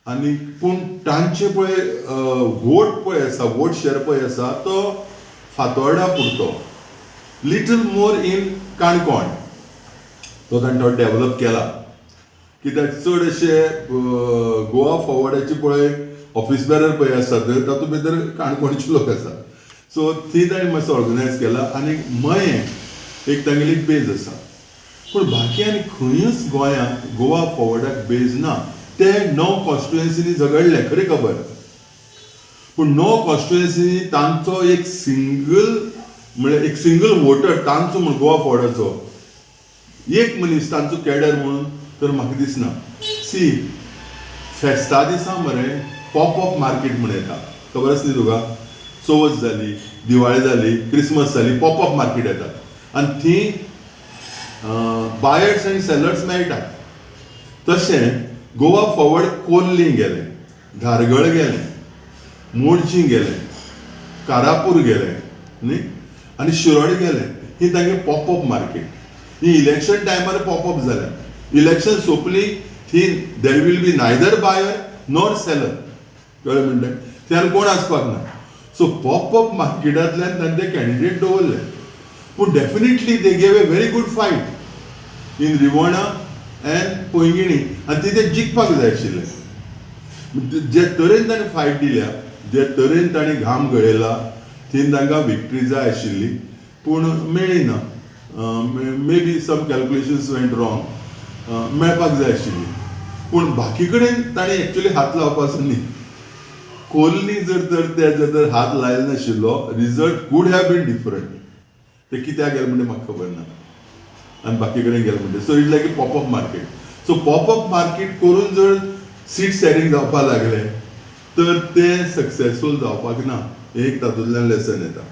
आनी पूण तांचे पळय वोट पळय आसा वोट शेअर पळय आसा तो फातोर्डा पुरतो लिटल मोर इन काणकोण तो ताणें डेव्हलप केला कित्याक चड अशे गोवा फॉरवर्डाचे पळय ऑफिस बेरर पळय आसा तातूंत भितर काणकोणचे लोक आसा सो ती ताणें मातसो ऑर्गनायज केला आनी मयें एक तांगेली बेज आसा पूण बाकी आनी खंयूच गोंयांत गोवा फॉरवर्डाक बेज ना ते 9 कॉन्स्टिट्युएन्सीनी झगडले खरी खबर पूण 9 कॉन्स्टिट्युएन्सीनी तांचो एक सिंगल वोटर तांचो म्हण गोवा फॉरवर्डाचो एक मनीस तांचो कॅडर म्हणून तर म्हाका दिसना सी फेस्ता दिसा मरे पॉपअप मार्केट म्हण येता खबर आसली तुका चवथ जाली दिवाळी जाली क्रिसमस जाली पॉपअप मार्केट येतात आनी थी बायर्स आनी सेलर्स मेळटात तशें गोवा फॉरवर्ड कोल्ली गेले धारगळ गेले मोर्जी गेले कारापूर गेले न्ही आनी शिरोड गेले ही तांगे पॉपअप मार्केट ही इलेक्शन टायमार पॉपअप जाल्या इलेक्शन सोंपली थी there will be neither buyer nor seller कळ्ळें म्हणलें त्यान कोण आसपाक ना सो पॉपअप मार्केटांतल्यान तांचे कॅन्डिडेट दवरले पूण definitely they gave a very good fight in Rivona and Poinguinim आनी ती ते जिखपाक जाय आशिल्ले जे तरेन ताणें फायट दिल्या जे तरेन ताणें घाम गळयला थीन तांकां विक्ट्री जाय आशिल्ली पूण मेळ्ळी ना maybe some calculations went wrong मेळपाक जाय आशिल्ली पूण बाकी कडेन ताणें एक्चुली हात लावपाचो न्ही कोल्ली जर हात लायलो नाशिल्लो result could have been different ते कित्याक गेले म्हणजे म्हाका खबर ना आनी बाकी कडेन गेले म्हणजे so it like A popup market so popup market करून जर सीट शेअरिंग जावपाक लागले तर ते सक्सेसफूल जावपाक ना एक तातूंतल्यान लेसन येता